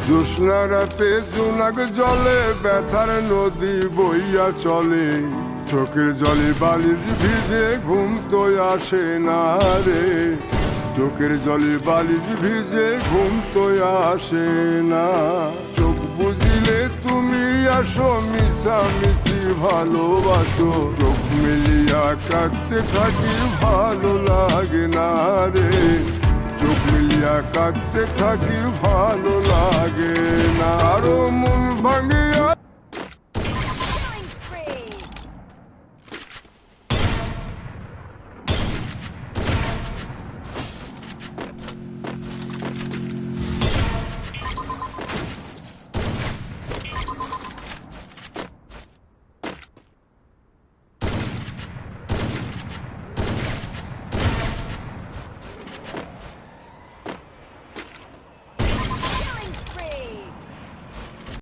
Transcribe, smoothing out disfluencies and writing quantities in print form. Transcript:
জ্যোৎস্না রাতে জোনাক জলে ব্যথার নদী বইয়া চলে, চোখের জলে বালিশ ভিজে ঘুম তো আসে না রে, চোখের জলে বালিশ ভিজে ঘুম তো আসে না। চোখ বুঝিলে তুমি আসো, মিশামিশি ভালোবাসো, চোখ মিলিয়া কাঁদতে থাকি ভালো লাগে না রে, চোখ মিলিয়া কাঁদতে থাকি ভালো লাগে।